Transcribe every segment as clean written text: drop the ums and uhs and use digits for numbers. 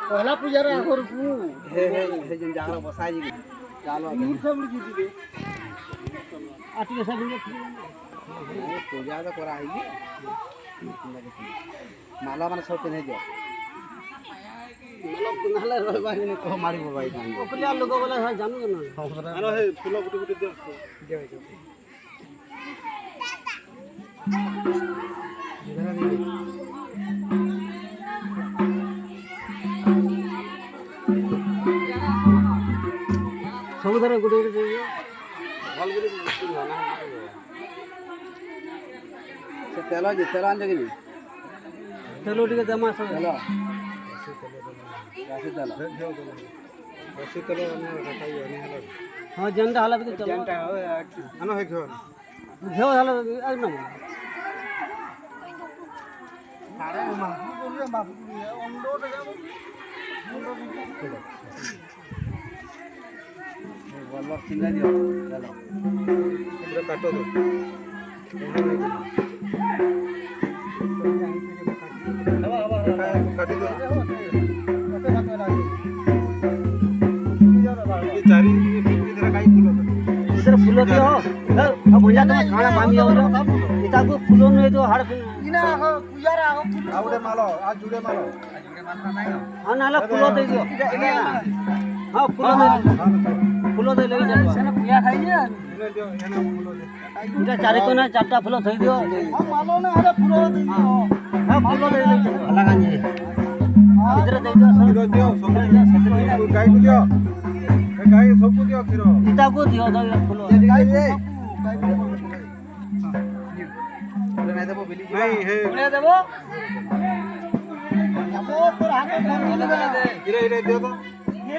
पहला पूजा आगर हे जन जागरा बसाई जी चालो सब लिखी दे आटी सब पूजा तो करा है माला माने सब पहने जो माला नाला भाई ने को मारी भाई ओकलिया लोग बोला है जानू ना आनो हे फूल गुटी गुटी दे समुद्र गुटी गुटी भल गुटी ना से तेला जे तेला आन जगनी चलो ठीक है जमा सब चलो राशि तेला हां जनता हालत के चलो जनता आनो हे घो घेव हालत आज ना सारे माफी बोलिए माफी अंडो तो जाबो बल्लभ सिंगा दियो चलो इधर काटो दो काटी दो ये चारी इधर काई फूल इधर फूल दियो अब भैया तो खाना मामी और इता को फूलों में जो हर इना पूजा रा फूल आउडे मालो आज जुड़े मालो हां नाला फूलों दे दियो हां फूलों दे लेके जाओ सेना पूजा खाई जे इने दियो एना फूल दे इटा चारे को ना चारटा फूल थई दियो हां मालो ना हरे फूलों दे दियो हां फूलों दे लेके जाओ अलग आंजे इधर दे दियो सब दियो सब गाय को दियो गाय सबको दियो फिर इता को दियो दो फूलों गाय दे नहीं देबो बिली नहीं हे बोले देबो जाबो तोर हाथे फोन के ले दे इरे दियो तो ये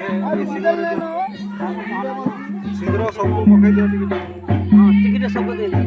सिंदूर सबको मकई दियो टिकट हां टिकट सब दे दे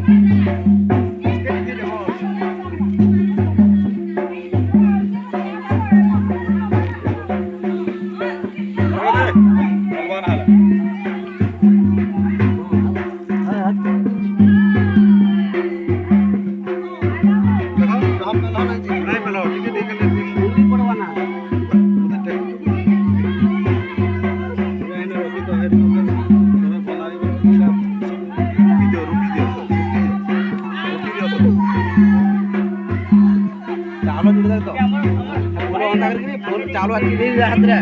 चालू आती दे हाथ रे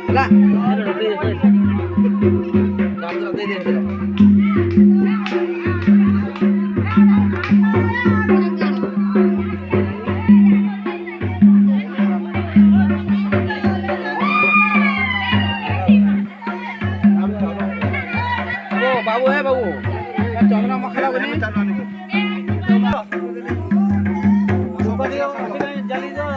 हला चालू दे दे बाबू है बाबू चंद्रा मखला बनी जल्दी दो